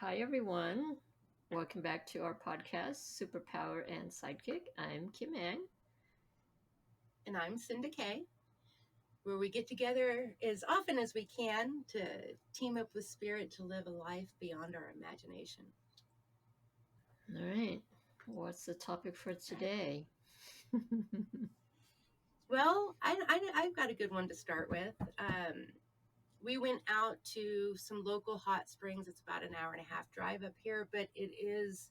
Hi, everyone. Welcome back to our podcast, Superpower and Sidekick. I'm Kim Ang. And I'm Cinda Kay, where we get together as often as we can to team up with spirit to live a life beyond our imagination. All right. What's the topic for today? Well, I've got a good one to start with. We went out to some local hot springs. It's about an hour and a half drive up here, but it is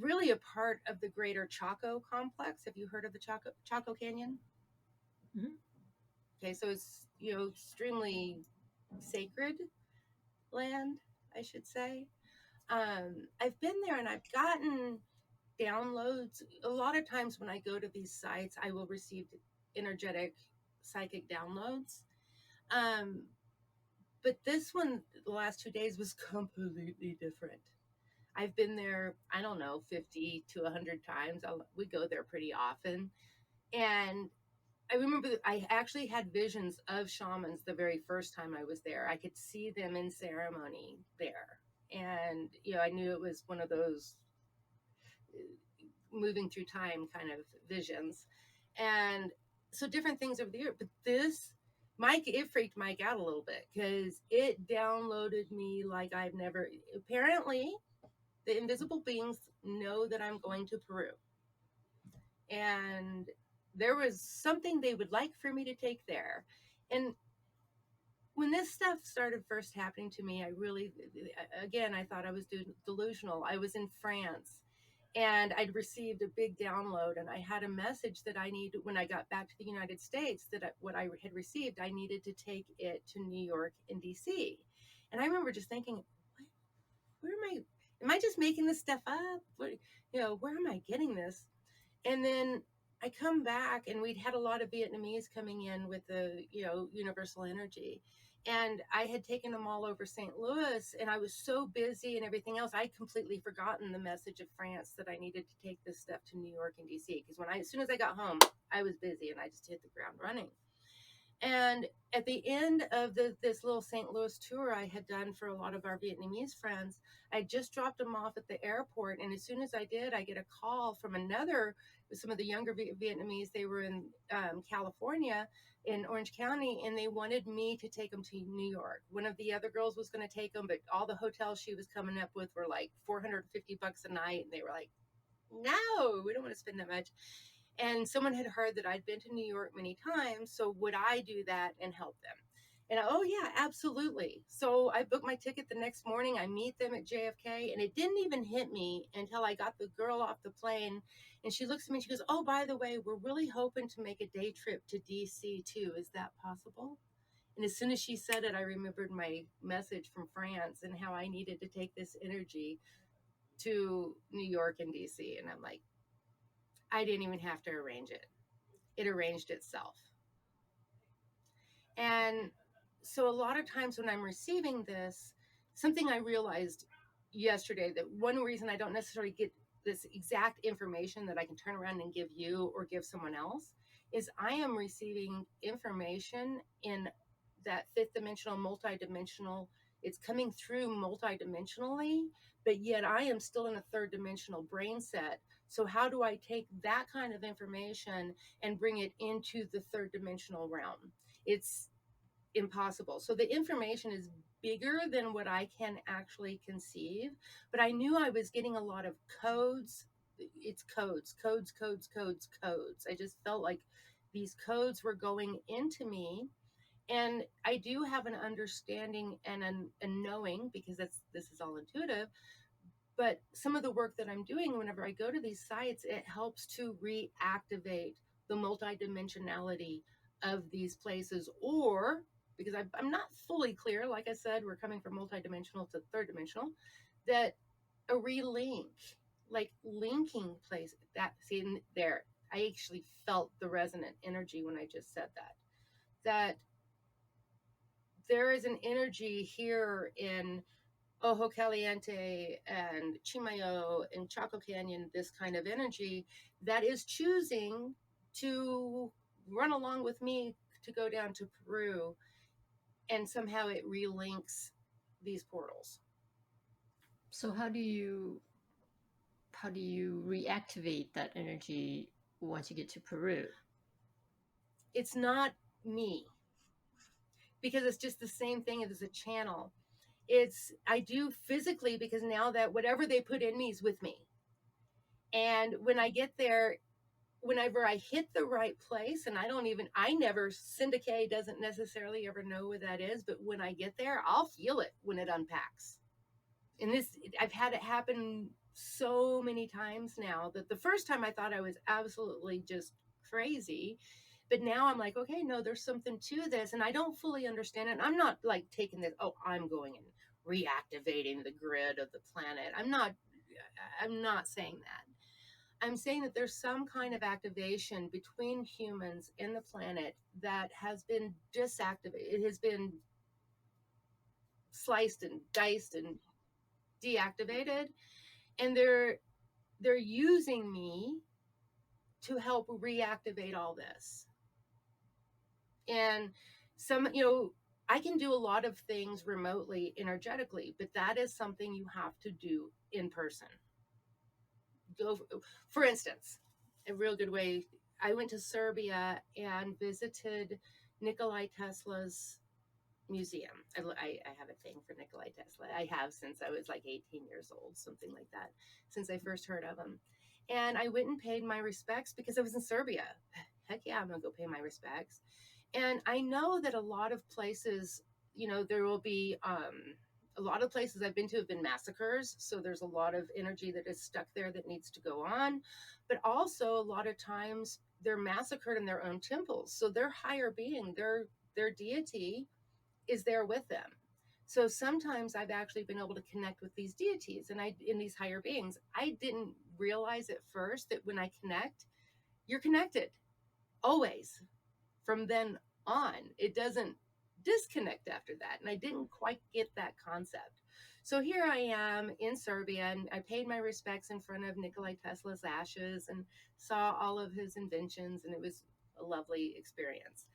really a part of the greater Chaco complex. Have you heard of the Chaco Canyon? Mhm. Okay, so it's extremely sacred land, I should say. I've been there and I've gotten downloads. A lot of times when I go to these sites, I will receive energetic psychic downloads. Um, but this one, the last 2 days, was completely different. I've been there, I don't know, 50 to 100 times. We go there pretty often. And I remember that I actually had visions of shamans the very first time I was there. I could see them in ceremony there. And, I knew it was one of those moving through time kind of visions. And so different things over the year. But this, Mike, it freaked Mike out a little bit because it downloaded me like I've never. Apparently, the invisible beings know that I'm going to Peru. And there was something they would like for me to take there. And when this stuff started first happening to me, again, I thought I was delusional. I was in France and I'd received a big download, and I had a message that I needed when I got back to the United States, what I had received, I needed to take it to New York and DC. And I remember just thinking, where am I just making this stuff up? Where am I getting this? And then I come back, and we'd had a lot of Vietnamese coming in with the, universal energy. And I had taken them all over St. Louis, and I was so busy and everything else. I'd completely forgotten the message of France that I needed to take this stuff to New York and DC. Because as soon as I got home, I was busy and I just hit the ground running. And at the end of this little St. Louis tour I had done for a lot of our Vietnamese friends, I just dropped them off at the airport. And as soon as I did, I get a call from some of the younger Vietnamese. They were in California, in Orange County, and they wanted me to take them to New York. One of the other girls was going to take them, but all the hotels she was coming up with were like $450 a night. And they were like, no, we don't want to spend that much. And someone had heard that I'd been to New York many times, so would I do that and help them? And oh yeah, absolutely. So I booked my ticket the next morning. I meet them at JFK, and it didn't even hit me until I got the girl off the plane, and she looks at me and she goes, "Oh, by the way, we're really hoping to make a day trip to DC too. Is that possible?" And as soon as she said it, I remembered my message from France and how I needed to take this energy to New York and DC. And I'm like, I didn't even have to arrange it. It arranged itself. And so a lot of times when I'm receiving this, something I realized yesterday, that one reason I don't necessarily get this exact information that I can turn around and give you or give someone else is I am receiving information in that fifth dimensional, multidimensional. It's coming through multidimensionally, but yet I am still in a third dimensional brain set. So how do I take that kind of information and bring it into the third dimensional realm? It's impossible. So the information is bigger than what I can actually conceive, but I knew I was getting a lot of codes. It's codes. I just felt like these codes were going into me. And I do have an understanding and a knowing, because this is all intuitive. But some of the work that I'm doing whenever I go to these sites, it helps to reactivate the multidimensionality of these places, or because I'm not fully clear, like I said, we're coming from multidimensional to third dimensional, that a relink, like linking place, that, see, in there, I actually felt the resonant energy when I just said that there is an energy here in Ojo Caliente and Chimayo and Chaco Canyon, this kind of energy that is choosing to run along with me to go down to Peru, and somehow it relinks these portals. So how do you reactivate that energy once you get to Peru? It's not me, because it's just the same thing as a channel. It's I do physically, because now that whatever they put in me is with me. And when I get there, whenever I hit the right place, and I never, Syndicate doesn't necessarily ever know where that is, but when I get there, I'll feel it when it unpacks. And I've had it happen so many times now, that the first time I thought I was absolutely just crazy. But now I'm like, okay, no, there's something to this. And I don't fully understand it. And I'm not like taking this, oh, I'm going and reactivating the grid of the planet. I'm not saying that. I'm saying that there's some kind of activation between humans and the planet that has been disactivated. It has been sliced and diced and deactivated, and they're using me to help reactivate all this. And some, I can do a lot of things remotely, energetically, but that is something you have to do in person. Go, for instance, a real good way. I went to Serbia and visited Nikolai Tesla's museum. I have a thing for Nikolai Tesla. I have since I was like 18 years old, something like that, since I first heard of him. And I went and paid my respects because I was in Serbia. Heck yeah, I'm gonna go pay my respects. And I know that a lot of places, there will be a lot of places I've been to have been massacres. So there's a lot of energy that is stuck there that needs to go on. But also a lot of times they're massacred in their own temples. So their higher being, their deity is there with them. So sometimes I've actually been able to connect with these deities and in these higher beings. I didn't realize at first that when I connect, you're connected always from then on. It doesn't disconnect after that. And I didn't quite get that concept. So here I am in Serbia, and I paid my respects in front of Nikolai Tesla's ashes and saw all of his inventions, and it was a lovely experience.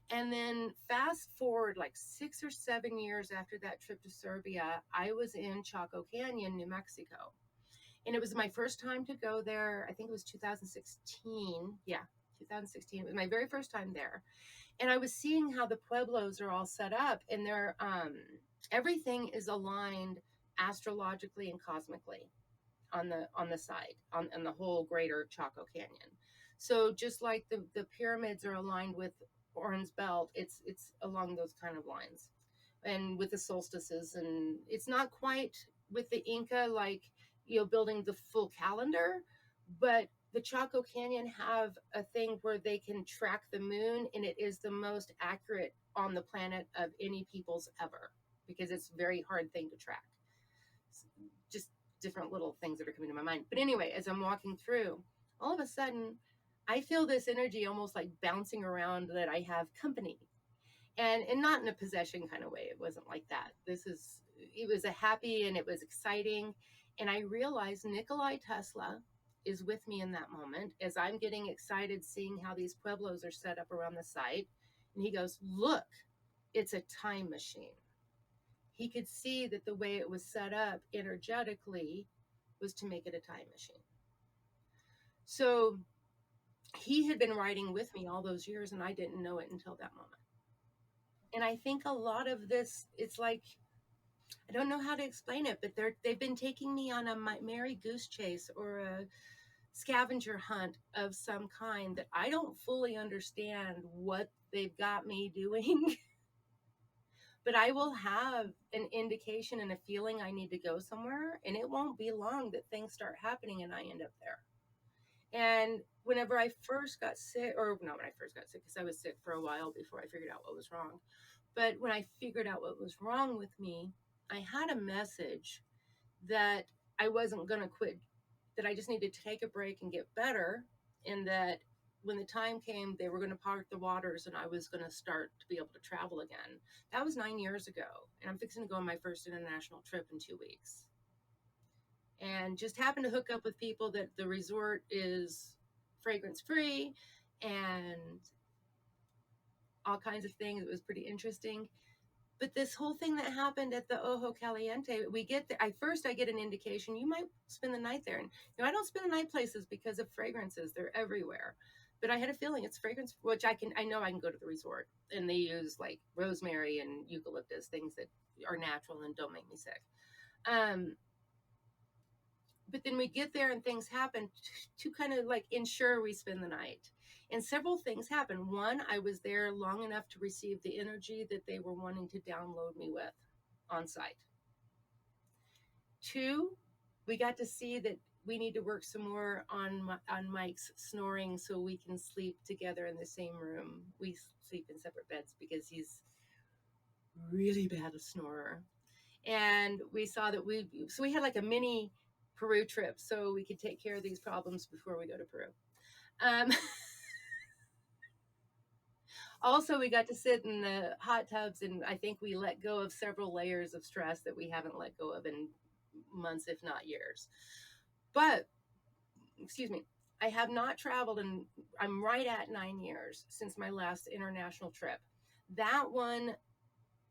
And then fast forward like 6 or 7 years after that trip to Serbia, I was in Chaco Canyon, New Mexico. And it was my first time to go there. I think it was 2016. Yeah, 2016. It was my very first time there. And I was seeing how the pueblos are all set up, and everything is aligned astrologically and cosmically on the side on the whole greater Chaco Canyon. So just like the pyramids are aligned with Orin's belt, it's along those kind of lines, and with the solstices, and it's not quite with the Inca, like building the full calendar, but the Chaco Canyon have a thing where they can track the moon, and it is the most accurate on the planet of any people's ever, because it's a very hard thing to track. Just different little things that are coming to my mind. But anyway, as I'm walking through, all of a sudden, I feel this energy almost like bouncing around, that I have company. And not in a possession kind of way. It wasn't like that. It was a happy, and it was exciting. And I realized Nikolai Tesla is with me in that moment as I'm getting excited seeing how these pueblos are set up around the site. And he goes, "Look, it's a time machine." He could see that the way it was set up energetically was to make it a time machine. So he had been riding with me all those years, and I didn't know it until that moment. And I think a lot of this, it's like, I don't know how to explain it, but they've been taking me on a merry goose chase or a scavenger hunt of some kind that I don't fully understand what they've got me doing. But I will have an indication and a feeling I need to go somewhere, and it won't be long that things start happening and I end up there. And whenever I first got sick, or not when I first got sick, because I was sick for a while before I figured out what was wrong. But when I figured out what was wrong with me, I had a message that I wasn't going to quit, that I just needed to take a break and get better, and that when the time came, they were going to part the waters and I was going to start to be able to travel again. That was 9 years ago, and I'm fixing to go on my first international trip in 2 weeks. And just happened to hook up with people that the resort is fragrance free and all kinds of things. It was pretty interesting. But this whole thing that happened at the Ojo Caliente, we get there. I get an indication you might spend the night there. And I don't spend the night places because of fragrances; they're everywhere. But I had a feeling it's fragrance, which I know I can go to the resort and they use like rosemary and eucalyptus, things that are natural and don't make me sick. Um, but then we get there and things happen to kind of like ensure we spend the night. And several things happen. One, I was there long enough to receive the energy that they were wanting to download me with on site. Two, we got to see that we need to work some more on Mike's snoring so we can sleep together in the same room. We sleep in separate beds because he's really bad a snorer. And we saw that we had like a mini Peru trip so we could take care of these problems before we go to Peru. Um, also, we got to sit in the hot tubs, and I think we let go of several layers of stress that we haven't let go of in months, if not years. But, excuse me, I have not traveled, and I'm right at 9 years since my last international trip. That one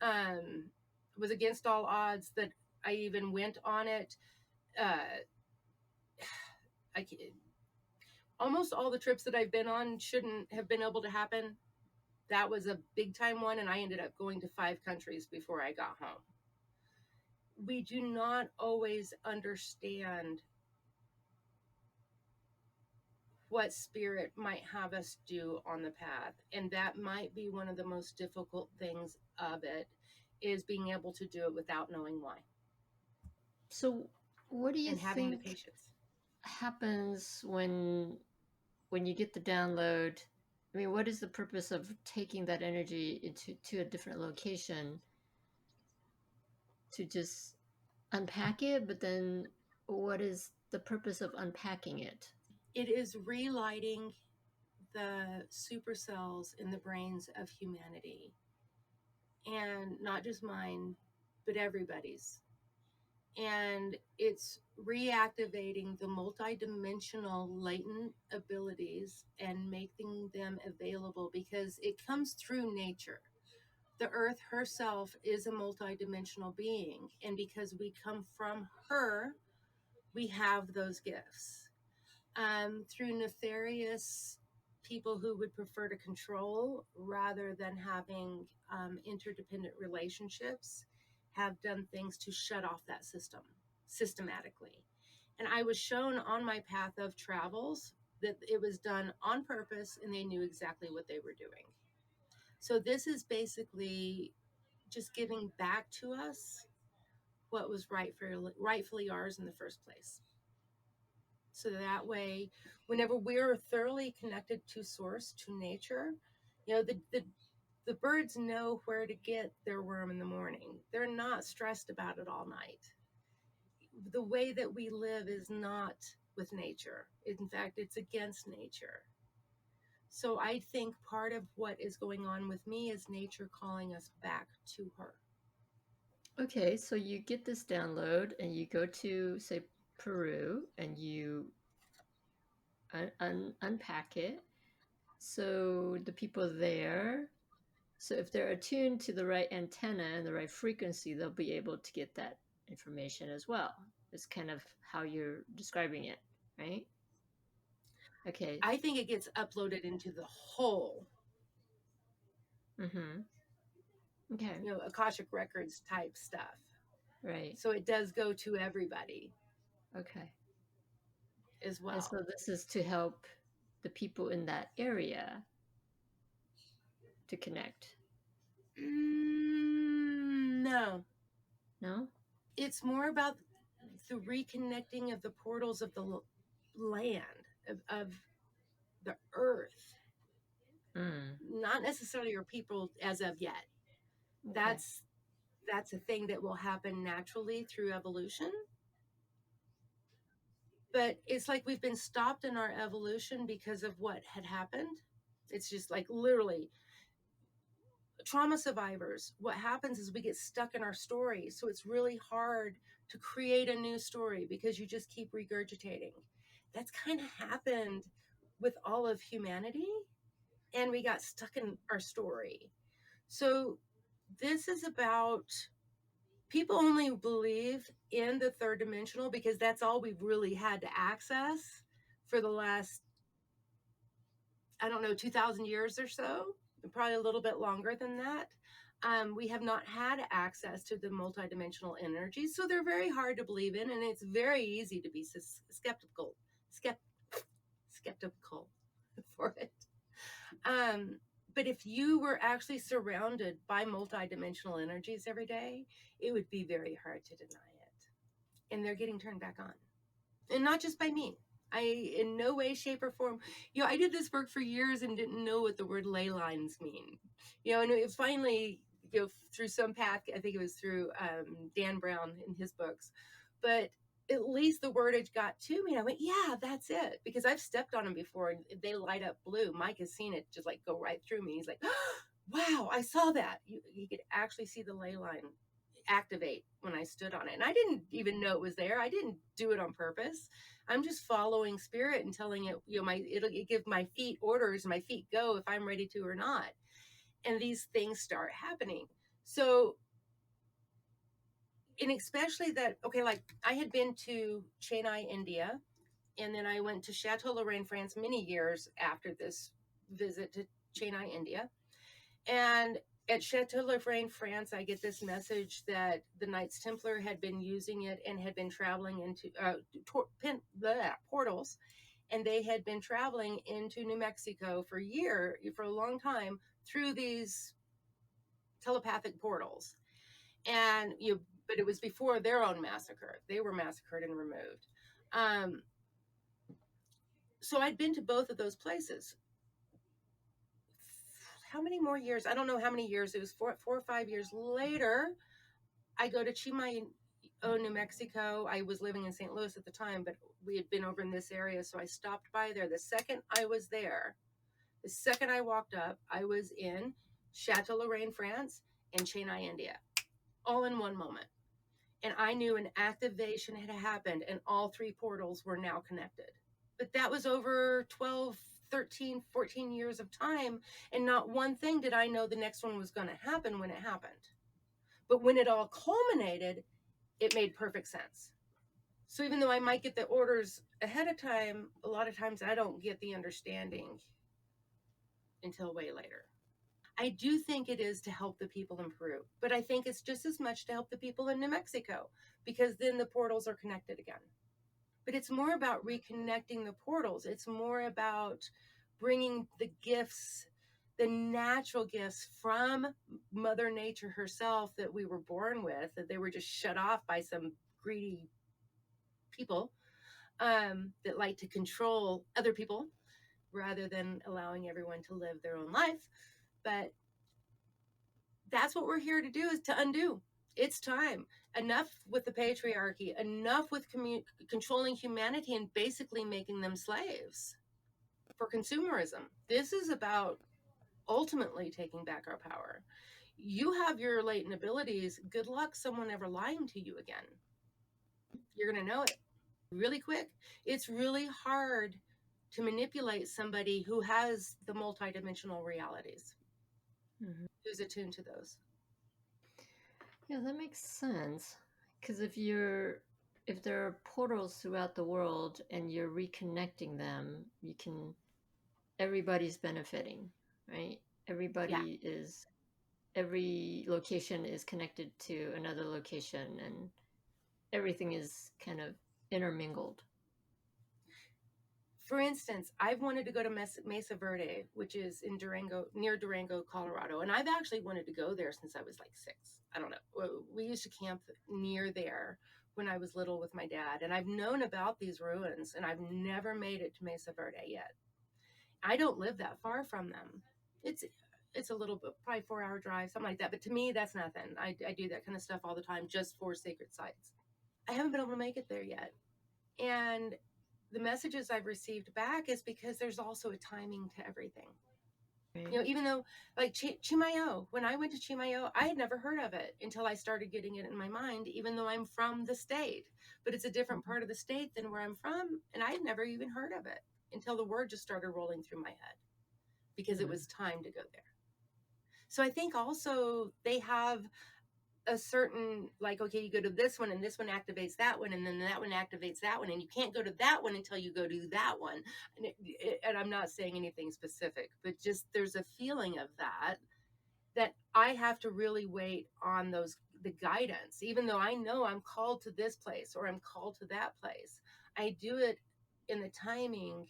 um, was against all odds that I even went on it. Uh, I almost all the trips that I've been on shouldn't have been able to happen. That was a big time one, and I ended up going to 5 countries before I got home. We do not always understand what spirit might have us do on the path, and that might be one of the most difficult things of it, is being able to do it without knowing why So, what do you and having the think patience. happens when you get the download? I mean, what is the purpose of taking that energy into to a different location to just unpack it? But then, what is the purpose of unpacking it? It is relighting the supercells in the brains of humanity, and not just mine, but everybody's. And it's reactivating the multidimensional latent abilities and making them available because it comes through nature. The earth herself is a multidimensional being, and because we come from her, we have those gifts. Through nefarious people who would prefer to control rather than having interdependent relationships, have done things to shut off that system systematically. And I was shown on my path of travels that it was done on purpose and they knew exactly what they were doing. So this is basically just giving back to us what was rightfully ours in the first place. So that way, whenever we're thoroughly connected to source, to nature, the birds know where to get their worm in the morning. They're not stressed about it all night. The way that we live is not with nature. In fact, it's against nature. So I think part of what is going on with me is nature calling us back to her. Okay, so you get this download and you go to, say, Peru and you unpack it. So the people there, so if they're attuned to the right antenna and the right frequency, they'll be able to get that information as well. It's kind of how you're describing it, right? Okay. I think it gets uploaded into the whole, Mm-hmm. Okay. Akashic Records type stuff. Right. So it does go to everybody Okay. as And so well. this is to help the people in that area to connect. No, No? it's more about the reconnecting of the portals of the land, of the earth, Mm. not necessarily your people as of yet. Okay. That's a thing that will happen naturally through evolution. But it's like we've been stopped in our evolution because of what had happened. It's just like literally trauma survivors. What happens is we get stuck in our story. So it's really hard to create a new story because you just keep regurgitating. That's kind of happened with all of humanity. And we got stuck in our story. So This is about people only believe in the third dimensional because that's all we've really had to access for the last, I don't know, 2,000 years or so, probably a little bit longer than that. We have not had access to the multidimensional energies, so they're very hard to believe in, and it's very easy to be skeptical, skept, skeptical for it. Um, but if you were actually surrounded by multidimensional energies every day, it would be very hard to deny it. And they're getting turned back on. And not just by me. I, in no way, shape, or form, I did this work for years and didn't know what the word ley lines mean. And it finally, through some path, I think it was through Dan Brown in his books, but at least the wordage got to me. And I went, yeah, that's it. Because I've stepped on them before and they light up blue. Mike has seen it just like go right through me. He's like, oh, wow, I saw that. You could actually see the ley line activate when I stood on it. And I didn't even know it was there. I didn't do it on purpose. I'm just following spirit and telling it, it'll give my feet orders, my feet go if I'm ready to or not. And these things start happening. So, and especially that, okay, like I had been to Chennai, India, and then I went to Chateau Lorraine, France many years after this visit to Chennai, India. And at Chateau Lorraine, France, I get this message that the Knights Templar had been using it and had been traveling into portals, and they had been traveling into New Mexico for a long time through these telepathic portals. And but it was before their own massacre. They were massacred and removed. Um, so I'd been to both of those places. How many more years? I don't know how many years. It was 4 or 5 years later. I go to Chimayo, New Mexico. I was living in St. Louis at the time, but we had been over in this area, so I stopped by there. The second I was there, the second I walked up, I was in Chateau Lorraine, France, and Chennai, India, all in one moment. And I knew an activation had happened, and all three portals were now connected. But that was over 12, 13, 14 years of time, and not one thing did I know the next one was going to happen when it happened. But when it all culminated, it made perfect sense. So even though I might get the orders ahead of time, a lot of times I don't get the understanding until way later. I do think it is to help the people in Peru, but I think it's just as much to help the people in New Mexico because then the portals are connected again. But it's more about reconnecting the portals. It's more about bringing the gifts, the natural gifts from Mother Nature herself that we were born with, that they were just shut off by some greedy people that like to control other people rather than allowing everyone to live their own life. But that's what we're here to do, is to undo. It's time. Enough with the patriarchy, enough with controlling humanity and basically making them slaves for consumerism. This is about ultimately taking back our power. You have your latent abilities. Good luck someone ever lying to you again. You're going to know it really quick. It's really hard to manipulate somebody who has the multidimensional realities, who's attuned to those. Yeah, that makes sense. Because if there are portals throughout the world and you're reconnecting them, everybody's benefiting, right? Yeah. Every location is connected to another location, and everything is kind of intermingled. For instance, I've wanted to go to Mesa Verde, which is in Durango, near Durango, Colorado. And I've actually wanted to go there since I was like 6. I don't know. We used to camp near there when I was little with my dad. And I've known about these ruins, and I've never made it to Mesa Verde yet. I don't live that far from them. It's it's a little bit, probably 4-hour drive, something like that. But to me, that's nothing. I do that kind of stuff all the time just for sacred sites. I haven't been able to make it there yet. And the messages I've received back is because there's also a timing to everything. Right. Even though, like Chimayo, when I went to Chimayo, I had never heard of it until I started getting it in my mind, even though I'm from the state. But it's a different part of the state than where I'm from, and I had never even heard of it until the word just started rolling through my head because it was time to go there. So I think also they have a certain, like, okay, you go to this one and this one activates that one and then that one activates that one and you can't go to that one until you go to that one. And I'm not saying anything specific, but just there's a feeling of that, that I have to really wait on those, the guidance, even though I know I'm called to this place or I'm called to that place. I do it in the timing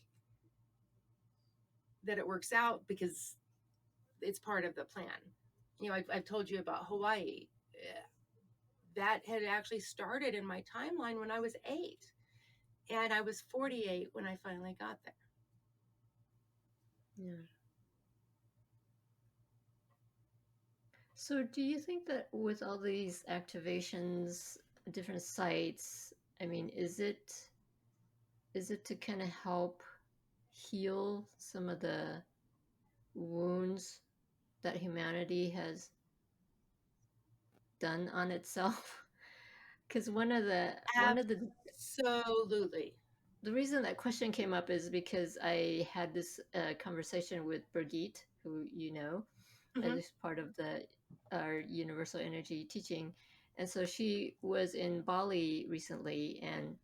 that it works out because it's part of the plan. You know, I've told you about Hawaii. That had actually started in my timeline when I was 8, and I was 48 when I finally got there. Yeah. So, do you think that with all these activations, different sites, I mean, is it to kind of help heal some of the wounds that humanity has done on itself? Because Absolutely. the reason that question came up is because I had this conversation with Birgit, who you know, Hmm. as is part of the our universal energy teaching, and so she was in Bali recently, and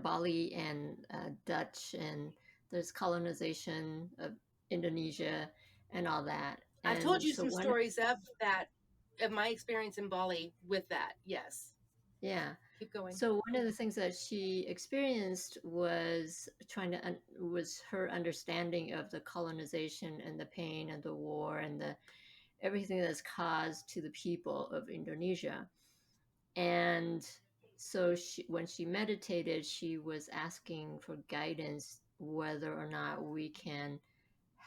Bali and Dutch, and there's colonization of Indonesia and all that, I've told and you so some one stories of that, of my experience in Bali with that. Yes. yeah. Keep going. So one of the things that she experienced was was her understanding of the colonization and the pain and the war and the everything that's caused to the people of Indonesia. And so when she meditated, she was asking for guidance whether or not we can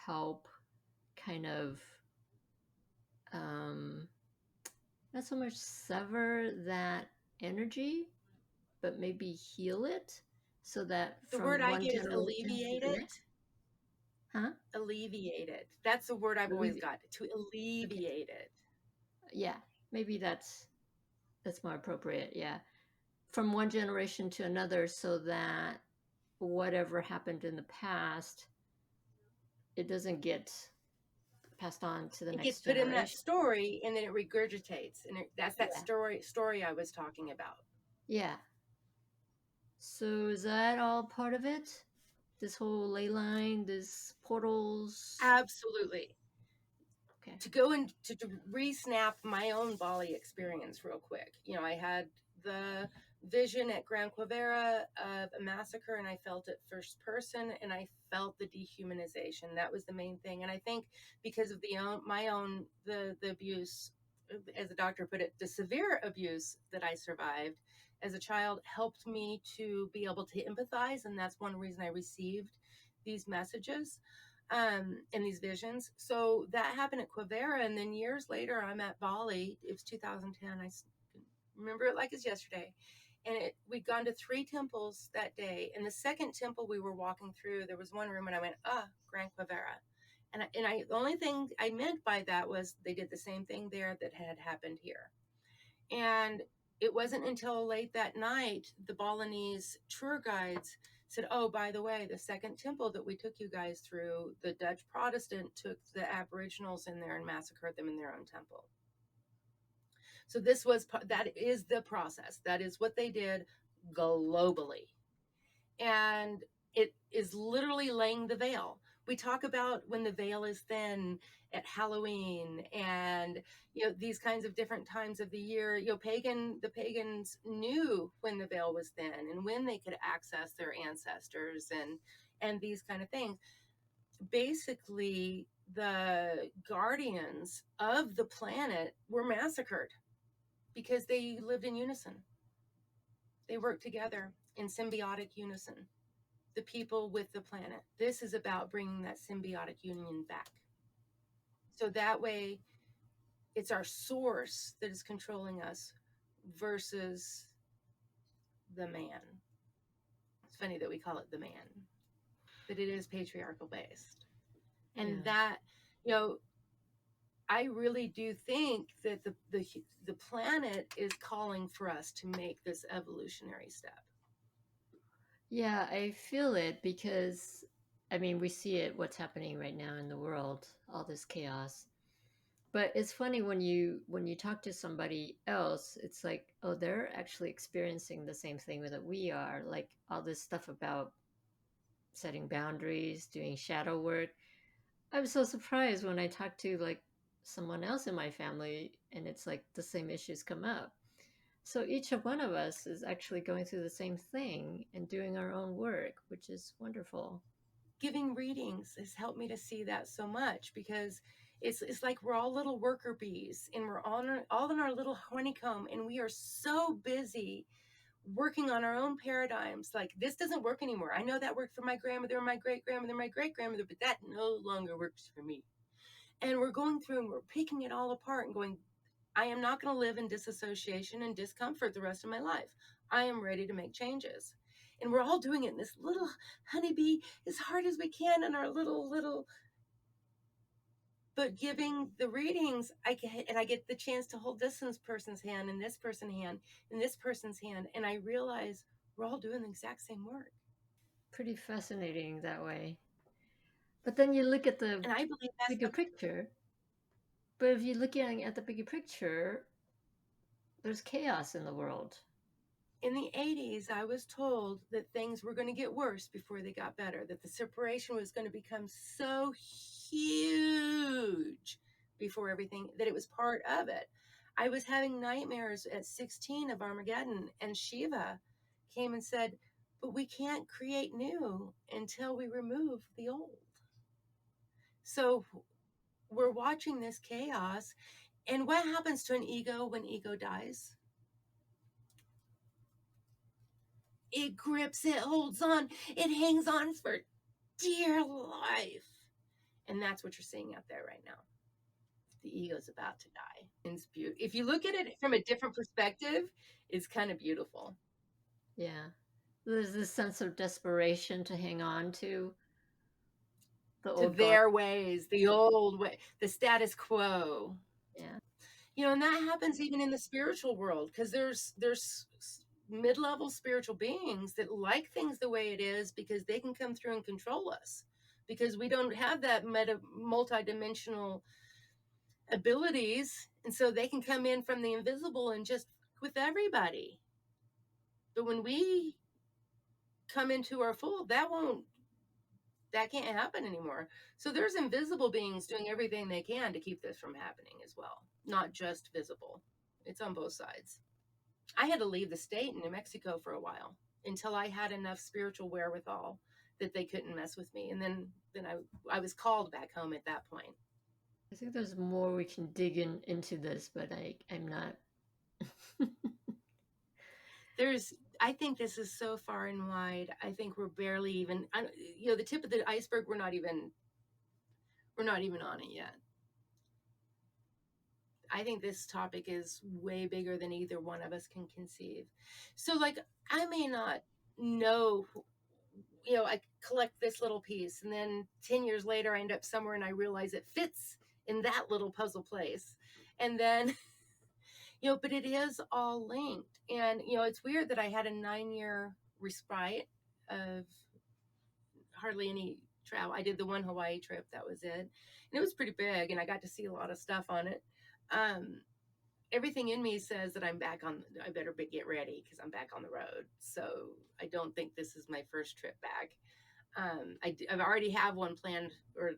help kind of um, not so much sever that energy, but maybe heal it so that The word from I one get is generation to alleviate the it. next, huh? Alleviate it. That's the word I've always Allevi- got, to Okay, alleviate it. yeah, maybe that's more appropriate. Yeah, from one generation to another, so that whatever happened in the past, it doesn't get passed on to the It gets next put in that generation. story and then it regurgitates. And that's that Yeah, story I was talking about. yeah. So is that all part of it? This whole ley line, this portals. Absolutely. Okay. To go and to re-snap my own Bali experience real quick. You know, I had the vision at Gran Quivera of a massacre and I felt it first person and I felt the dehumanization. That was the main thing. And I think because of the abuse, as the doctor put it, the severe abuse that I survived as a child helped me to be able to empathize. And that's one reason I received these messages in these visions. So that happened at Quivera, and then years later, I'm at Bali. It was 2010. I remember it like it's yesterday. And we'd gone to 3 temples that day. And the second temple we were walking through, there was one room, and I went, Gran Quivera. The only thing I meant by that was they did the same thing there that had happened here. And it wasn't until late that night, the Balinese tour guides said, "Oh, by the way, the second temple that we took you guys through, the Dutch Protestant took the Aboriginals in there and massacred them in their own temple." So that is the process. That is what they did globally. And it is literally laying the veil. We talk about when the veil is thin at Halloween and these kinds of different times of the year. The pagans knew when the veil was thin and when they could access their ancestors and these kind of things. Basically, the guardians of the planet were massacred because they lived in unison. They worked together in symbiotic unison, the people with the planet. This is about bringing that symbiotic union back. So that way, it's our source that is controlling us versus the man. It's funny that we call it the man, but it is patriarchal based. And Yeah. that, you know, I really do think that the planet is calling for us to make this evolutionary step. Yeah, I feel it because, I mean, we see it, what's happening right now in the world, all this chaos. But it's funny when you talk to somebody else, it's like, oh, they're actually experiencing the same thing that we are. Like all this stuff about setting boundaries, doing shadow work. I'm so surprised when I talk to like someone else in my family and it's like the same issues come up. So each of one of us is actually going through the same thing and doing our own work, which is wonderful. Giving readings has helped me to see that so much, because it's like we're all little worker bees, and we're all in our little honeycomb, and we are so busy working on our own paradigms. Like, this doesn't work anymore. I know that worked for my grandmother and my great grandmother and my great grandmother, but that no longer works for me. And we're going through and we're picking it all apart and going, I am not going to live in disassociation and discomfort the rest of my life. I am ready to make changes. And we're all doing it in this little honeybee, as hard as we can in our little. But giving the readings, I get the chance to hold this person's hand and this person's hand and this person's hand, and I realize we're all doing the exact same work. Pretty fascinating that way. But then you look at the And I believe that's bigger picture. But if you're looking at the bigger picture, there's chaos in the world. in the 80s, I was told that things were going to get worse before they got better, that the separation was going to become so huge before everything, that it was part of it. I was having nightmares at 16 of Armageddon, and Shiva came and said, but we can't create new until we remove the old. So we're watching this chaos. And what happens to an ego when ego dies? It grips, it holds on, it hangs on for dear life. And that's what you're seeing out there right now. The ego's about to die. And it's beautiful. If you look at it from a different perspective, it's kind of beautiful. Yeah. There's this sense of desperation to hang on to the To old guard. their ways, the old way, the status quo. Yeah. And that happens even in the spiritual world, because there's mid-level spiritual beings that like things the way it is, because they can come through and control us, because we don't have that multi-dimensional abilities, and so they can come in from the invisible and just with everybody. But when we come into our full, that can't happen anymore. So there's invisible beings doing everything they can to keep this from happening as well, not just visible. It's on both sides. I had to leave the state in New Mexico for a while until I had enough spiritual wherewithal that they couldn't mess with me. And then I was called back home at that point. I think there's more we can dig into this, but I'm not. I think this is so far and wide. I think we're barely even, the tip of the iceberg. We're not even on it yet. I think this topic is way bigger than either one of us can conceive. So, like, I may not know, I collect this little piece, and then 10 years later, I end up somewhere and I realize it fits in that little puzzle place. And then, but it is all linked. And, it's weird that I had a 9-year respite of hardly any travel. I did the one Hawaii trip, that was it. And it was pretty big, and I got to see a lot of stuff on it. Everything in me says that I better get ready, because I'm back on the road. So I don't think this is my first trip back. I've already have one planned, or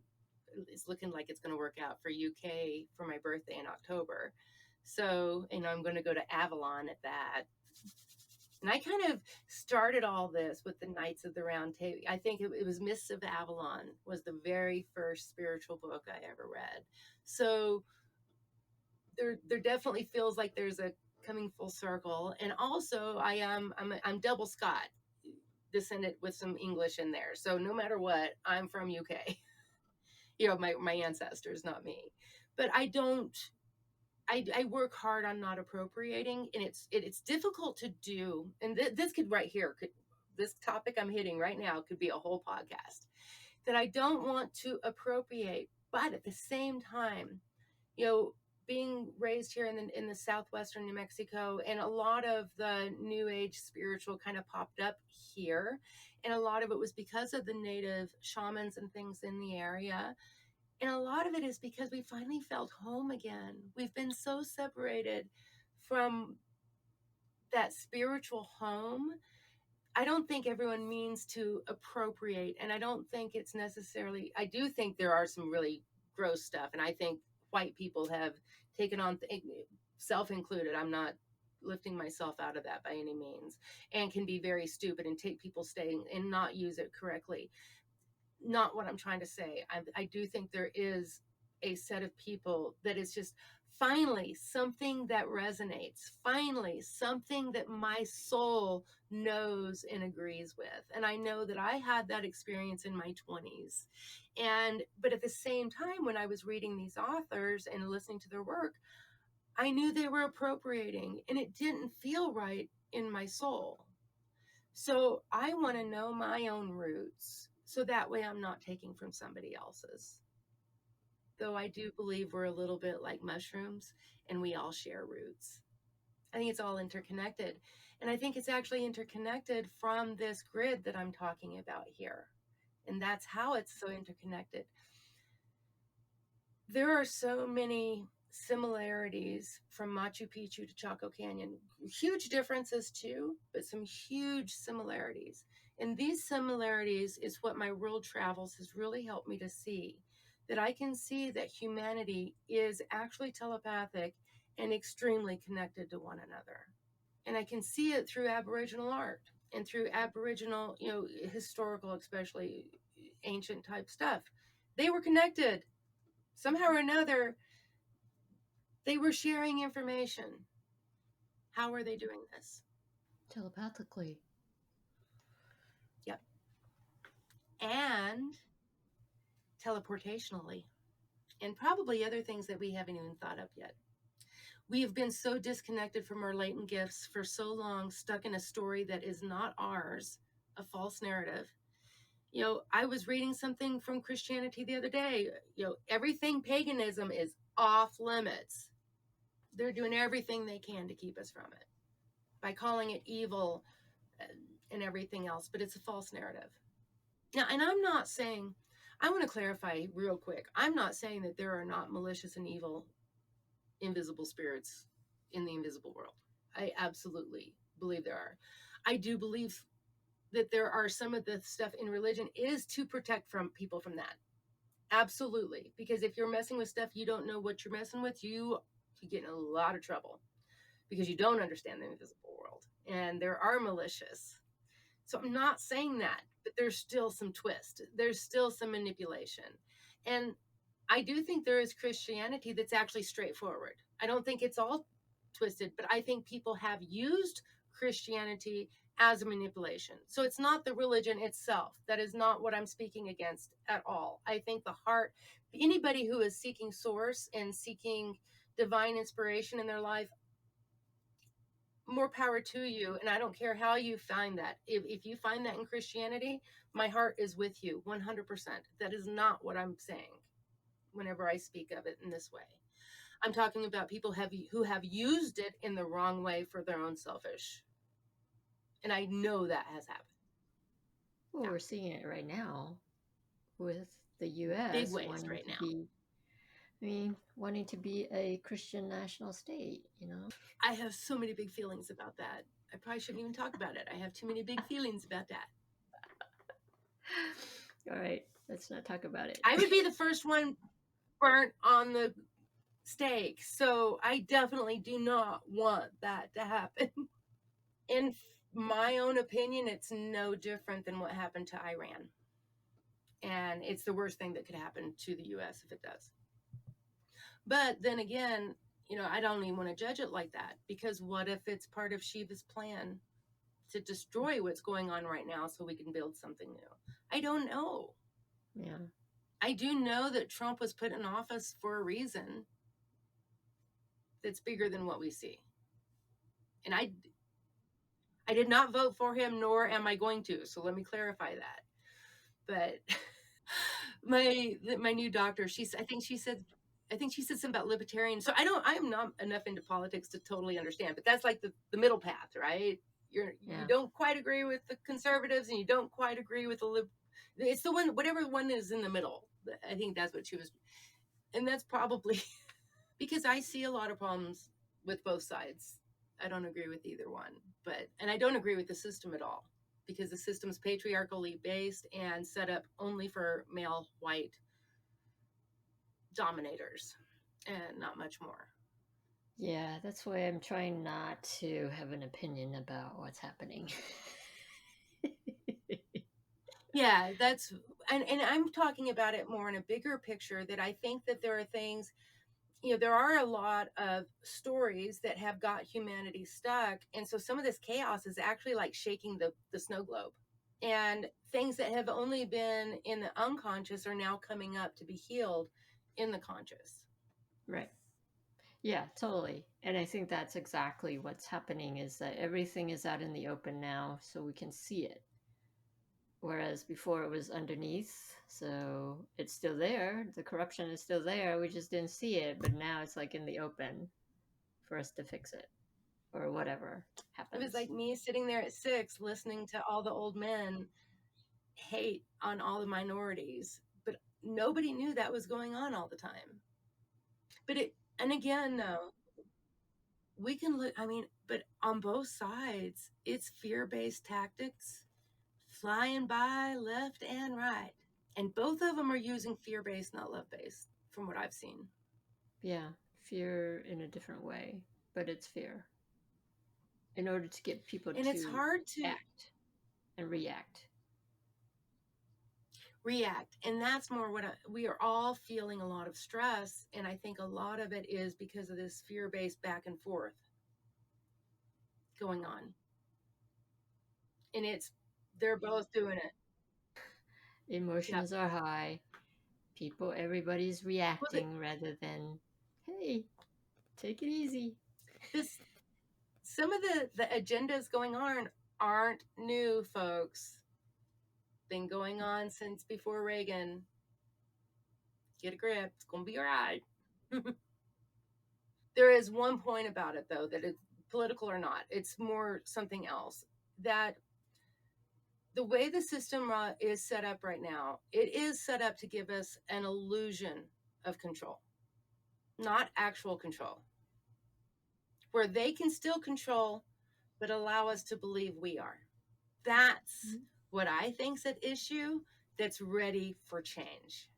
it's looking like it's going to work out, for UK for my birthday in October. So, I'm going to go to Avalon at that. And I kind of started all this with the Knights of the Round Table. I think it was Mists of Avalon was the very first spiritual book I ever read. So there definitely feels like there's a coming full circle. And also I'm double Scot descendant with some English in there. So no matter what, I'm from UK. My ancestors, not me. But I work hard on not appropriating, and it's difficult to do. And this could right here, this topic I'm hitting right now could be a whole podcast, that I don't want to appropriate, but at the same time, being raised here in the southwestern New Mexico, and a lot of the new age spiritual kind of popped up here, and a lot of it was because of the native shamans and things in the area. And a lot of it is because we finally felt home again. We've been so separated from that spiritual home. I don't think everyone means to appropriate, and I don't think it's necessarily, I do think there are some really gross stuff, and I think white people have taken on, self included, I'm not lifting myself out of that by any means, and can be very stupid and take people's staying and not use it correctly. Not what I'm trying to say. I do think there is a set of people that is just finally something that resonates, finally something that my soul knows and agrees with. And I know that I had that experience in my 20s. But at the same time, when I was reading these authors and listening to their work, I knew they were appropriating, and it didn't feel right in my soul. So I want to know my own roots, so that way I'm not taking from somebody else's. Though I do believe we're a little bit like mushrooms and we all share roots. I think it's all interconnected. And I think it's actually interconnected from this grid that I'm talking about here. And that's how it's so interconnected. There are so many similarities from Machu Picchu to Chaco Canyon. Huge differences too, but some huge similarities. And these similarities is what my world travels has really helped me to see. That I can see that humanity is actually telepathic and extremely connected to one another. And I can see it through Aboriginal art and through Aboriginal, historical, especially ancient type stuff. They were connected somehow or another. They were sharing information. How are they doing this? Telepathically. Yep. And teleportationally. And probably other things that we haven't even thought of yet. We have been so disconnected from our latent gifts for so long, stuck in a story that is not ours, a false narrative. I was reading something from Christianity the other day. Everything paganism is off limits. They're doing everything they can to keep us from it by calling it evil and everything else, but it's a false narrative. Now, and I'm not saying, I want to clarify real quick. I'm not saying that there are not malicious and evil, invisible spirits in the invisible world. I absolutely believe there are. I do believe that there are some of the stuff in religion is to protect from people from that. Absolutely. Because if you're messing with stuff you don't know what you're messing with, you get in a lot of trouble because you don't understand the invisible world. And there are malicious. So I'm not saying that, but there's still some twist. There's still some manipulation. And I do think there is Christianity that's actually straightforward. I don't think it's all twisted, but I think people have used Christianity as a manipulation. So it's not the religion itself. That is not what I'm speaking against at all. I think the heart, anybody who is seeking source and seeking divine inspiration in their life, more power to you. And I don't care how you find that. If you find that in Christianity, my heart is with you 100%. That is not what I'm saying whenever I speak of it in this way. I'm talking about people who have used it in the wrong way for their own selfish. And I know that has happened. Well, Yeah. we're seeing it right now with the Big U.S. ways wanting right to now. be, wanting to be a Christian national state. I have so many big feelings about that. I probably shouldn't even talk about it. I have too many big feelings about that. All right, let's not talk about it. I would be the first one burnt on the stake. So I definitely do not want that to happen. In my own opinion, it's no different than what happened to Iran. And it's the worst thing that could happen to the US if it does. But then again, I don't even want to judge it like that, because what if it's part of Shiva's plan to destroy what's going on right now so we can build something new? I don't know. Yeah. I do know that Trump was put in office for a reason that's bigger than what we see. And I did not vote for him, nor am I going to. So let me clarify that. But my new doctor, I think she said something about libertarian. So I'm not enough into politics to totally understand, but that's like the middle path, right? You don't quite agree with the conservatives and you don't quite agree with the It's the one, whatever one is in the middle. I think that's what she was, and that's probably because I see a lot of problems with both sides. I don't agree with either one, and I don't agree with the system at all because the system's patriarchally based and set up only for male white dominators and not much more. Yeah, that's why I'm trying not to have an opinion about what's happening. Yeah, and I'm talking about it more in a bigger picture, that I think that there are things, there are a lot of stories that have got humanity stuck. And so some of this chaos is actually like shaking the snow globe. And things that have only been in the unconscious are now coming up to be healed in the conscious. Right. Yeah, totally. And I think that's exactly what's happening is that everything is out in the open now so we can see it. Whereas before it was underneath, so it's still there. The corruption is still there. We just didn't see it, but now it's like in the open for us to fix it or whatever It was happens. like me sitting there at 6 listening to all the old men hate on all the minorities, but nobody knew that was going on all the time. And again, though, we can look, I mean, but on both sides, it's fear based tactics flying by left and right. And both of them are using fear based, not love based, from what I've seen. Yeah, fear in a different way, but it's fear in order to get people And it's to hard to act and react. react. And that's more we are all feeling a lot of stress. And I think a lot of it is because of this fear based back and forth going on. And they're both doing it. Yep. Emotions are high. People, everybody's Well, reacting rather than, hey, take it easy. this, some of the agendas going on aren't new, folks. Been going on since before Reagan. Get a grip. It's going to be all right. There is one point about it, though, that it's political or not. It's more something else. That the way the system is set up right now, it is set up to give us an illusion of control, not actual control, where they can still control, but allow us to believe we are. That's what I think's at issue, that's ready for change.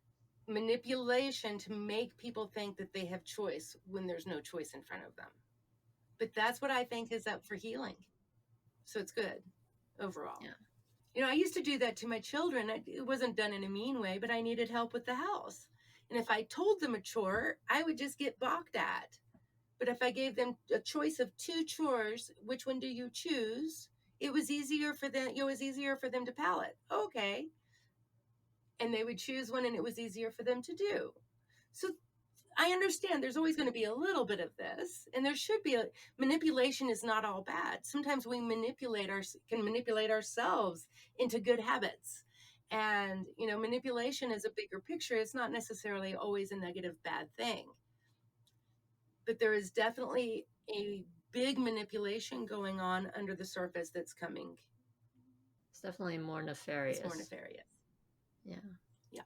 Manipulation to make people think that they have choice when there's no choice in front of them. But that's what I think is up for healing. So it's good overall. Yeah. I used to do that to my children. It wasn't done in a mean way, but I needed help with the house. And if I told them a chore, I would just get balked at. But if I gave them a choice of 2 chores, which one do you choose? It was easier for them. It was easier for them to palate. Okay. And they would choose one and it was easier for them to do. So I understand there's always going to be a little bit of this, and there should be manipulation is not all bad. Sometimes we can manipulate ourselves into good habits. And, manipulation is a bigger picture. It's not necessarily always a negative bad thing. But there is definitely a big manipulation going on under the surface that's coming. It's definitely more It's more nefarious. nefarious. Yeah. Yeah.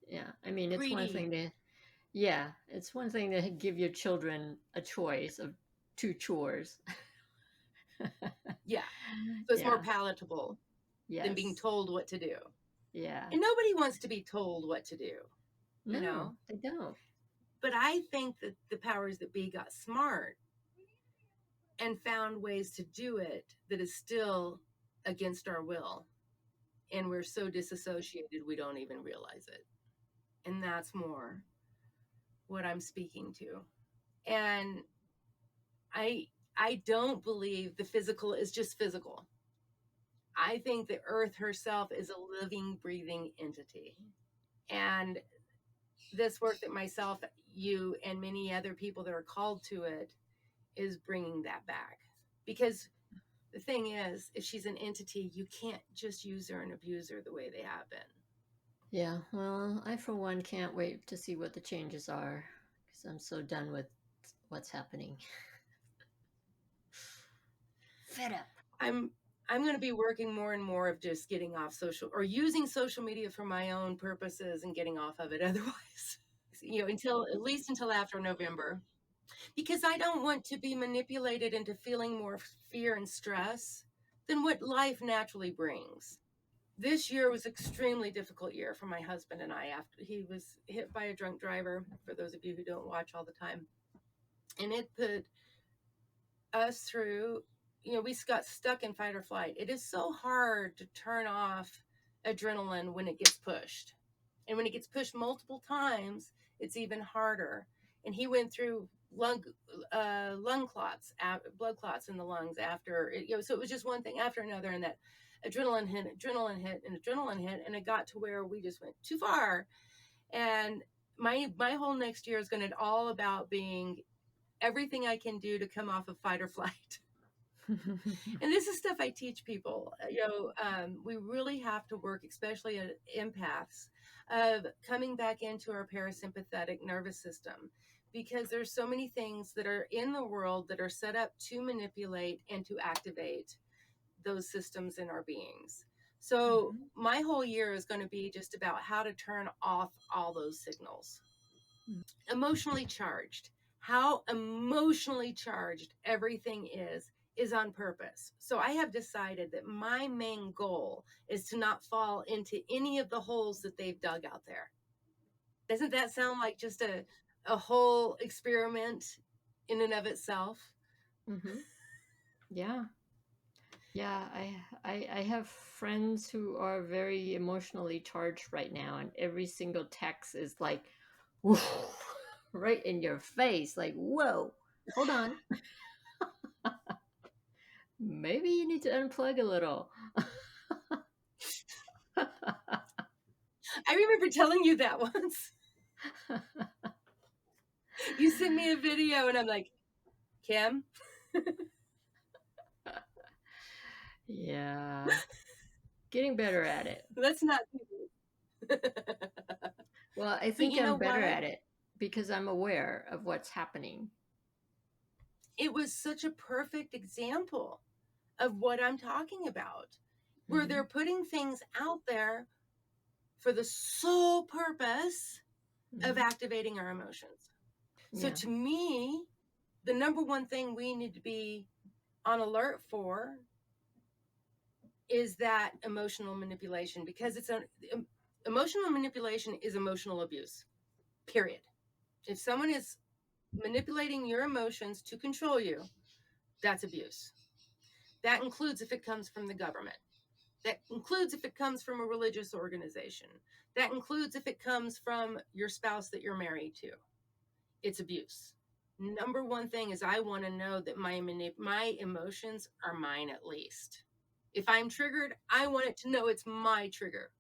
Yeah. I mean, it's one Greedy. thing to, yeah, it's one thing to give your children a choice of 2 chores. Yeah. So it's more Yeah. palatable than being Yes. told what to do. Yeah. And nobody wants to be told what to do, you No, know? they don't. But I think that the powers that be got smart and found ways to do it that is still against our will. And we're so disassociated, we don't even realize it. And that's more what I'm speaking to. And I I don't believe the physical is just physical. I think the earth herself is a living, breathing entity. And this work that myself, you, and many other people that are called to it is bringing that back. Because the thing is, if she's an entity, you can't just use her and abuse her the way they have been. Yeah. Well, I, for one, can't wait to see what the changes are because I'm so done with what's happening. Fed up. I'm I'm going to be working more and more of just getting off social or using social media for my own purposes and getting off of it otherwise. Until at least until after November, because I don't want to be manipulated into feeling more fear and stress than what life naturally brings. This year was extremely difficult year for my husband and I after he was hit by a drunk driver, for those of you who don't watch all the time. And it put us through, we got stuck in fight or flight. It is so hard to turn off adrenaline when it gets pushed. And when it gets pushed multiple times, it's even harder. And he went through lung clots, blood clots in the lungs after it, so it was just one thing after another. And that adrenaline hit, and it got to where we just went too far. And my whole next year is going to all about being everything I can do to come off of fight or flight. And this is stuff I teach people. We really have to work, especially empaths, of coming back into our parasympathetic nervous system, because there's so many things that are in the world that are set up to manipulate and to activate those systems in our beings. So my whole year is going to be just about how to turn off all those signals. Emotionally charged. How emotionally charged everything is on purpose. So I have decided that my main goal is to not fall into any of the holes that they've dug out there. Doesn't that sound like just a whole experiment in and of itself? Mm-hmm. Yeah. Yeah, I have friends who are very emotionally charged right now, and every single text is like, whoo, right in your face. Like, whoa, hold on. Maybe you need to unplug a little. I remember telling you that once. You sent me a video and I'm like, Kim? Yeah. Getting better at it. Let's not do this. Well, I But think you know I'm better what? at it because I'm aware of what's happening. It was such a perfect example of what I'm talking about, where Mm-hmm. they're putting things out there for the sole purpose of Mm-hmm. activating our emotions. So Yeah. to me, the number one thing we need to be on alert for is that emotional manipulation, because emotional manipulation is emotional abuse. Period. If someone is manipulating your emotions to control you, that's abuse. That includes if it comes from the government. That includes if it comes from a religious organization. That includes if it comes from your spouse that you're married to. It's abuse. Number one thing is I want to know that my emotions are mine at least. If I'm triggered, I want it to know it's my trigger,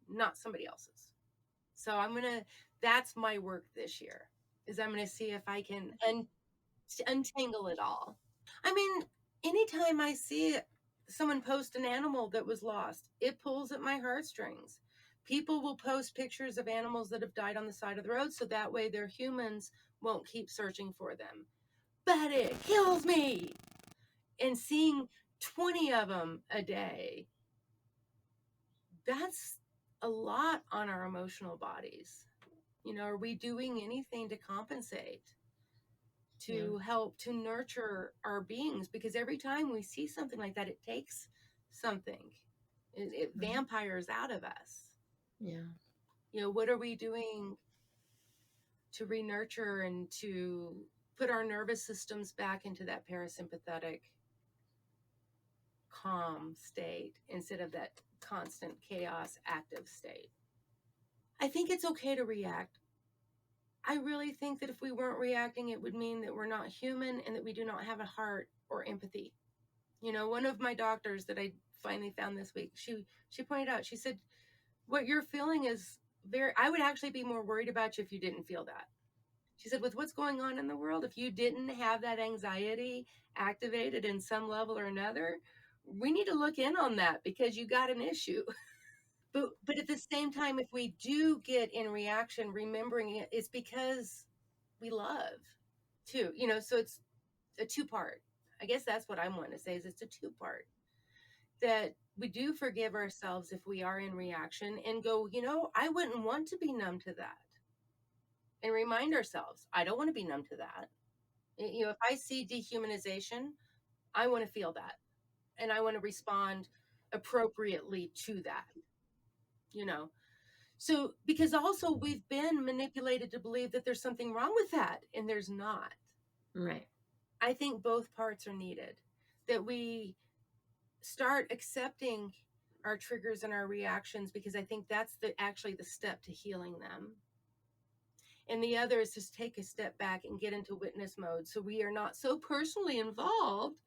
not somebody else's. So that's my work this year, is I'm going to see if I can untangle it all. I mean, anytime I see someone post an animal that was lost, it pulls at my heartstrings. People will post pictures of animals that have died on the side of the road so that way their humans won't keep searching for them. But it kills me. And seeing 20 of them a day, that's a lot on our emotional bodies. Are we doing anything to compensate? Yeah. To help to nurture our beings, because every time we see something like that, it takes something. It Mm-hmm. vampires out of us. Yeah. What are we doing to re-nurture and to put our nervous systems back into that parasympathetic calm state instead of that constant chaos active state? I think it's okay to react. I really think that if we weren't reacting, it would mean that we're not human and that we do not have a heart or empathy. One of my doctors that I finally found this week, she pointed out, she said, what you're feeling is I would actually be more worried about you if you didn't feel that. She said, with what's going on in the world, if you didn't have that anxiety activated in some level or another, we need to look in on that because you got an issue. But at the same time, if we do get in reaction, remembering it's because we love too, so it's a two part. I guess that's what I'm wanting to say, is it's a two part. that we do forgive ourselves if we are in reaction and go, I wouldn't want to be numb to that. And remind ourselves, I don't want to be numb to that. If I see dehumanization, I want to feel that and I want to respond appropriately to that, you know. So, because also we've been manipulated to believe that there's something wrong with that, and there's not. Right. I think both parts are needed. That we start accepting our triggers and our reactions, because I think that's actually the step to healing them. And the other is just take a step back and get into witness mode so we are not so personally involved.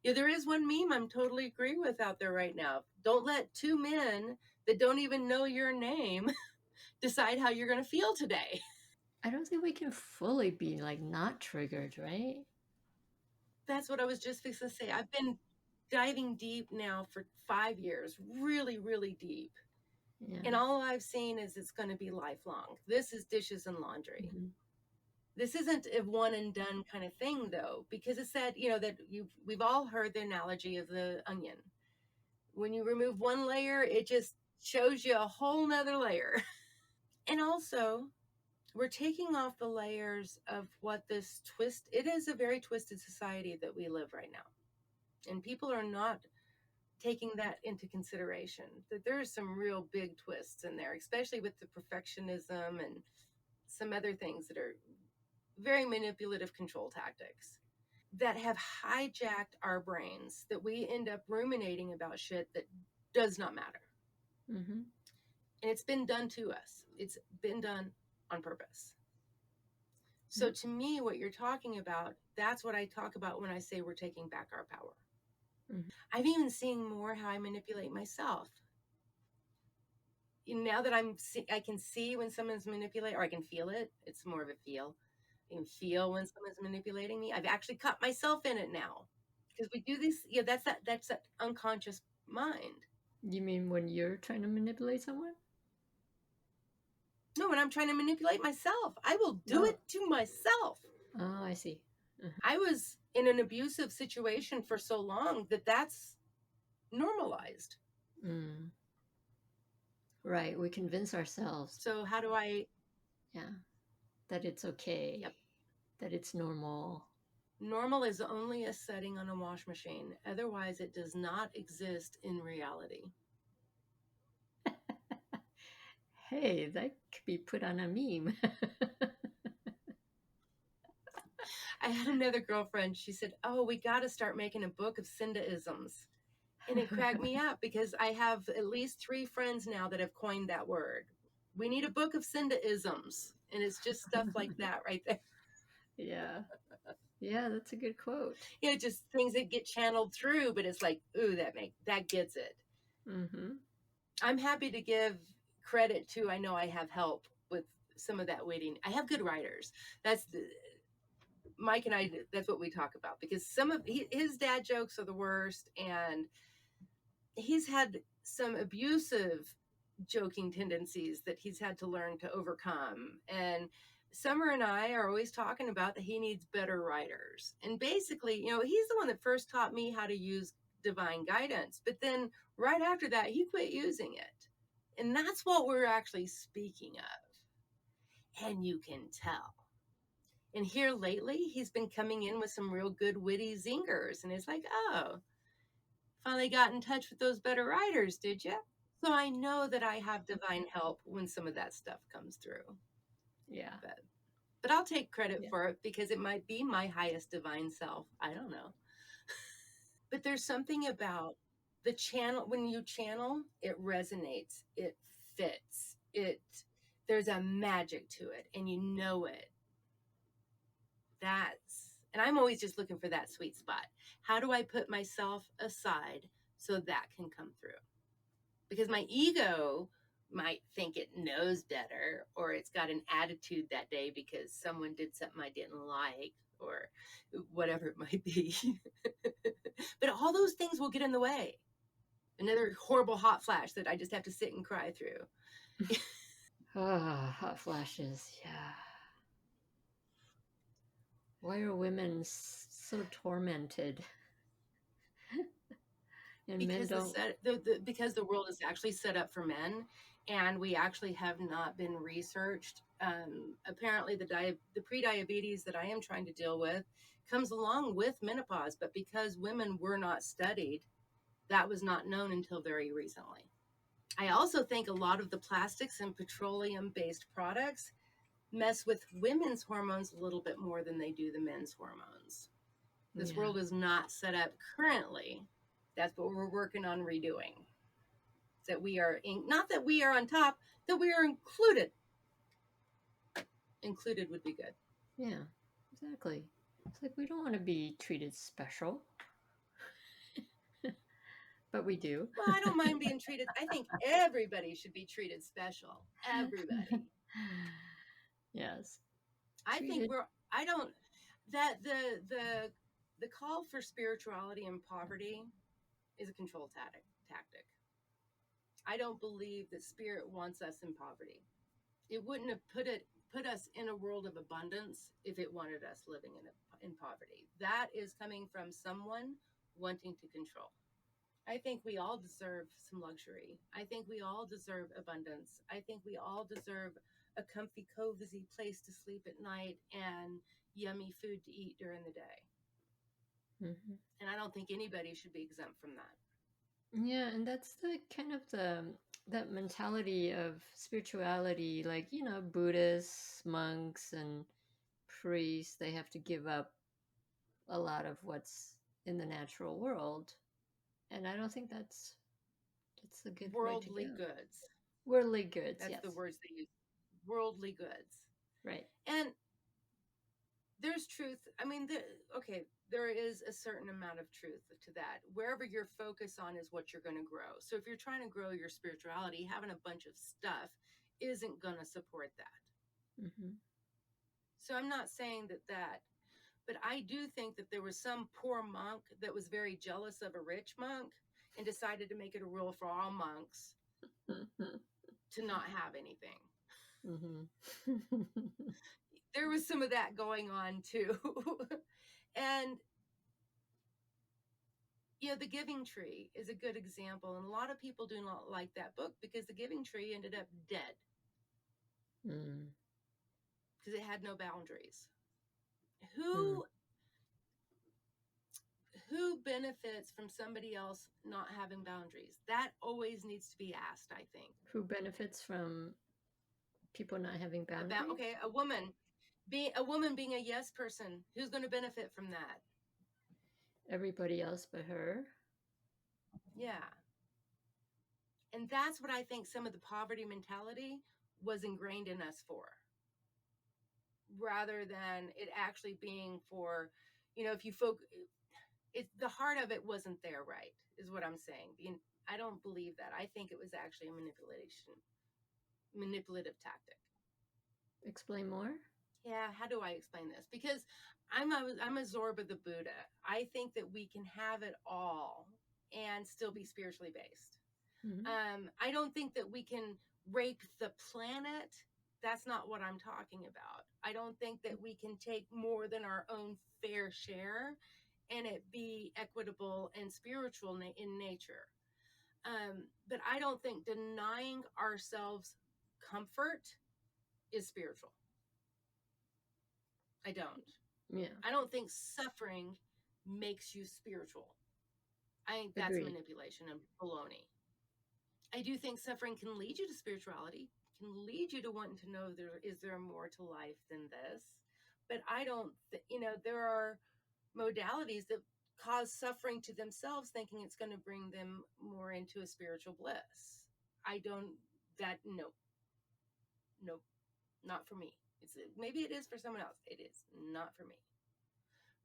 There is one meme I'm totally agree with out there right now. Don't let two men that don't even know your name decide how you're going to feel today. I don't think we can fully be like not triggered, right? That's what I was just fixing to say. I've been diving deep now for 5 years, really, really deep. Yeah. And all I've seen is it's going to be lifelong. This is dishes and laundry. Mm-hmm. This isn't a one and done kind of thing, though, because it's that, we've all heard the analogy of the onion. When you remove one layer, it just shows you a whole nother layer. And also, we're taking off the layers of what this twist, it is a very twisted society that we live right now. And people are not taking that into consideration, that there are some real big twists in there, especially with the perfectionism and some other things that are very manipulative control tactics that have hijacked our brains, that we end up ruminating about shit that does not matter. Mm-hmm. And it's been done to us. It's been done on purpose. So Yep. to me, what you're talking about, that's what I talk about when I say we're taking back our power. Mm-hmm. I've even seen more how I manipulate myself. Now that I can see when someone's manipulating, or I can feel it. It's more of a feel. I can feel when someone's manipulating me. I've actually caught myself in it now, because we do this. Yeah, that's that unconscious mind. You mean when you're trying to manipulate someone? No, when I'm trying to manipulate myself, I will do Oh, it to myself. oh, I see. I was in an abusive situation for so long that that's normalized. Mm. Right. We convince ourselves, So how do I? yeah, that it's okay, Yep. that it's normal. Normal is only a setting on a wash machine. Otherwise, it does not exist in reality. Hey, that could be put on a meme. I had another girlfriend. She said, "Oh, we got to start making a book of Cinda-isms." And it cracked me up because I have at least 3 friends now that have coined that word. We need a book of Cinda-isms. And it's just stuff like that right there. Yeah. Yeah, that's a good quote. Just things that get channeled through, but it's like, ooh, that gets it. Mm-hmm. I'm happy to give credit to, I know I have help with some of that waiting. I have good writers. That's the, Mike and I, that's what we talk about, because some of his dad jokes are the worst, and he's had some abusive joking tendencies that he's had to learn to overcome. And Summer and I are always talking about that he needs better writers. And basically, he's the one that first taught me how to use divine guidance. But then right after that, he quit using it. And that's what we're actually speaking of. And you can tell. And here lately, he's been coming in with some real good witty zingers. And it's like, oh, finally got in touch with those better writers, did you? So I know that I have divine help when some of that stuff comes through. Yeah. But I'll take credit Yeah. for it because it might be my highest divine self. I don't know. But there's something about the channel, when you channel, it resonates, it fits. There's a magic to it, and you know it. And I'm always just looking for that sweet spot. How do I put myself aside so that can come through? Because my ego might think it knows better, or it's got an attitude that day because someone did something I didn't like, or whatever it might be. But all those things will get in the way. Another horrible hot flash that I just have to sit and cry through. Ah, hot flashes. Yeah. Why are women so tormented? And men because don't. because the world is actually set up for men, and we actually have not been researched. Apparently, the pre-diabetes that I am trying to deal with comes along with menopause, but because women were not studied, that was not known until very recently. I also think a lot of the plastics and petroleum based products mess with women's hormones a little bit more than they do the men's hormones. This Yeah. world is not set up currently. That's what we're working on redoing. That we are not that we are on top, that we are included. Included would be good. Yeah. Exactly. It's like we don't want to be treated special, but we do. Well, I don't mind being treated. I think everybody should be treated special. Everybody. Yes. I think Treated. we're. I don't. That the call for spirituality and poverty is a control tactic. I don't believe that spirit wants us in poverty. It wouldn't have put us in a world of abundance if it wanted us living in poverty. That is coming from someone wanting to control. I think we all deserve some luxury. I think we all deserve abundance. I think we all deserve a comfy, cozy place to sleep at night and yummy food to eat during the day. Mhm. And I don't think anybody should be exempt from that. Yeah, and that's the kind of the that mentality of spirituality, like, Buddhists, monks, and priests, they have to give up a lot of what's in the natural world. And I don't think that's a good way to Worldly go. goods. Worldly goods, That's the yes. words they use. Worldly goods. Right. And there's truth. I mean, okay, there is a certain amount of truth to that. Wherever your focus on is what you're going to grow. So if you're trying to grow your spirituality, having a bunch of stuff isn't going to support that. Hmm. So I'm not saying that, but I do think that there was some poor monk that was very jealous of a rich monk and decided to make it a rule for all monks Hmm. to not have anything. Hmm. There was some of that going on too. And The Giving Tree is a good example. And a lot of people do not like that book because The Giving Tree ended up dead Mm. because it had no boundaries. Mm. Who who benefits from somebody else not having boundaries? That always needs to be asked, I think. Who benefits from people not having About boundaries? okay, a woman being a yes person, who's going to benefit from that? Everybody else but her. Yeah. And that's what I think some of the poverty mentality was ingrained in us for, rather than it actually being for, if you focus, it's the heart of it wasn't there, right? Is what I'm saying. I don't believe that. I think it was actually a manipulative tactic. Explain more. Yeah, how do I explain this? Because I'm a Zorba the Buddha. I think that we can have it all and still be spiritually based. Hmm. I don't think that we can rape the planet. That's not what I'm talking about. I don't think that we can take more than our own fair share and it be equitable and spiritual in nature. But I don't think denying ourselves comfort is spiritual. I don't. Yeah. I don't think suffering makes you spiritual. I think that's Agreed. manipulation and baloney. I do think suffering can lead you to spirituality, can lead you to wanting to know there more to life than this. But I don't, there are modalities that cause suffering to themselves, thinking it's going to bring them more into a spiritual bliss. I don't, that, no, no, not for me. Maybe it is for someone else. It is not for me.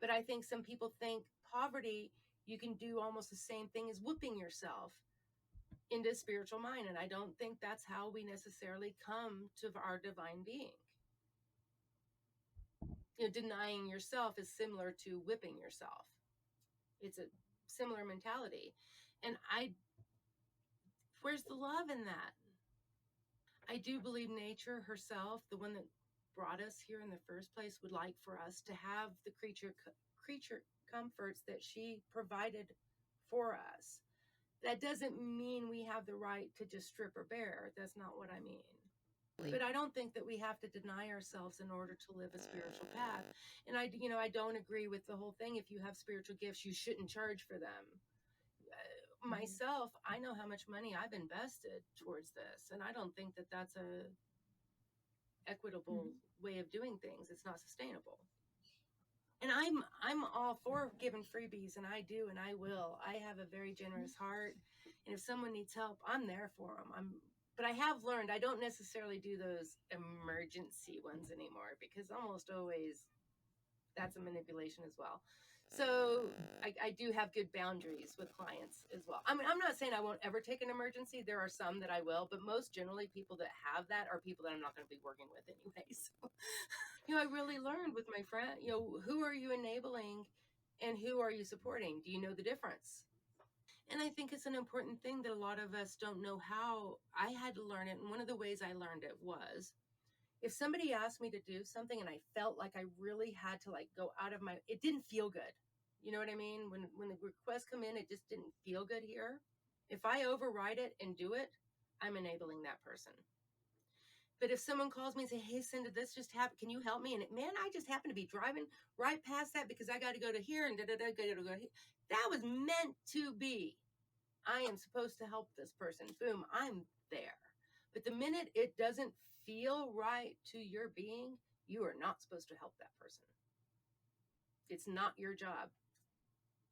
But I think some people think poverty, you can do almost the same thing as whooping yourself into spiritual mind. And I don't think that's how we necessarily come to our divine being. Denying yourself is similar to whipping yourself. It's a similar mentality. And where's the love in that? I do believe nature herself, the one that brought us here in the first place, would like for us to have the creature comforts that she provided for us. That doesn't mean we have the right to just strip or bare. That's not what I mean. But I don't think that we have to deny ourselves in order to live a spiritual path. And I don't agree with the whole thing. If you have spiritual gifts, you shouldn't charge for them. Myself, I know how much money I've invested towards this, and I don't think that that's a equitable way of doing things. It's not sustainable. And I'm all for giving freebies, and I do, and I will. I have a very generous heart, and if someone needs help, I'm there for them. But I have learned I don't necessarily do those emergency ones anymore, because almost always that's a manipulation as well. So I do have good boundaries with clients as well. I mean, I'm not saying I won't ever take an emergency. There are some that I will, but most generally people that have that are people that I'm not going to be working with anyway. So, I really learned with my friend, who are you enabling and who are you supporting? Do you know the difference? And I think it's an important thing that a lot of us don't know how. I had to learn it. And one of the ways I learned it was, if somebody asked me to do something and I felt like I really had to go out of it didn't feel good. You know what I mean? When the requests come in, it just didn't feel good here. If I override it and do it, I'm enabling that person. But if someone calls me and say, "Hey, Cinda, this just happened. Can you help me?" And man, I just happened to be driving right past that because I got to go to here and da da da, got to go here. That was meant to be. I am supposed to help this person. Boom, I'm there. But the minute it doesn't feel right to your being, you are not supposed to help that person. It's not your job.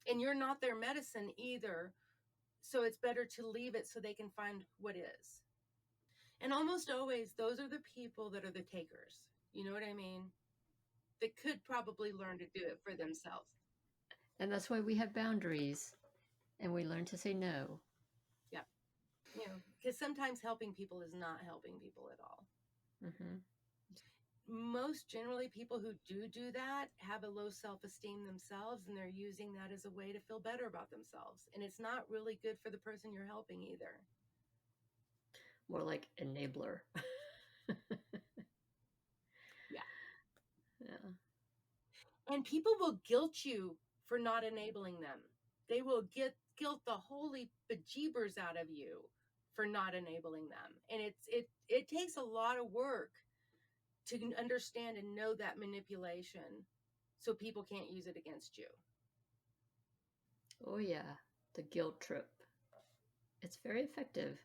And you're not their medicine either. So it's better to leave it so they can find what is. And almost always, those are the people that are the takers. You know what I mean? They could probably learn to do it for themselves. And that's why we have boundaries and we learn to say no. Yeah. Because sometimes helping people is not helping people at all. Mm-hmm. Most generally, people who do that have a low self-esteem themselves, and they're using that as a way to feel better about themselves. And it's not really good for the person you're helping either. More like enabler. Yeah. Yeah. And people will guilt you for not enabling them. They will guilt the holy bejeebers out of you for not enabling them. And it takes a lot of work to understand and know that manipulation so people can't use it against you. Oh, yeah. The guilt trip. It's very effective.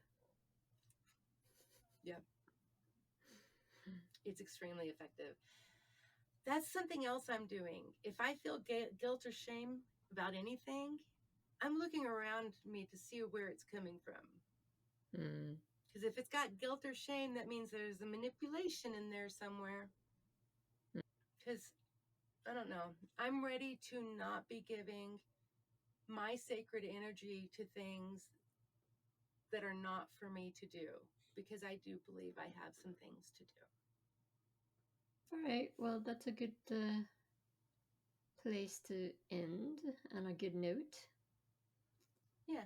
Yeah. It's extremely effective. That's something else I'm doing. If I feel guilt or shame about anything, I'm looking around me to see where it's coming from. Mm. Because if it's got guilt or shame, that means there's a manipulation in there somewhere. Because I don't know, I'm ready to not be giving my sacred energy to things that are not for me to do, because I do believe I have some things to do. All right. Well, that's a good place to end on a good note. Yeah.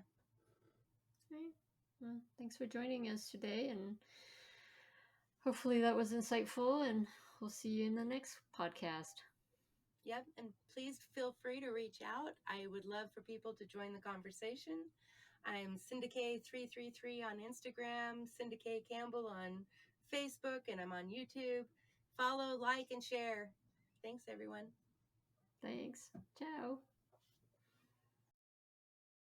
All right. Well, thanks for joining us today, and hopefully that was insightful, and we'll see you in the next podcast. Yep. And please feel free to reach out. I would love for people to join the conversation. I'm Syndicate333 on Instagram, Syndicate Campbell on Facebook, and I'm on YouTube. Follow, like, and share. Thanks, everyone. Thanks. Ciao.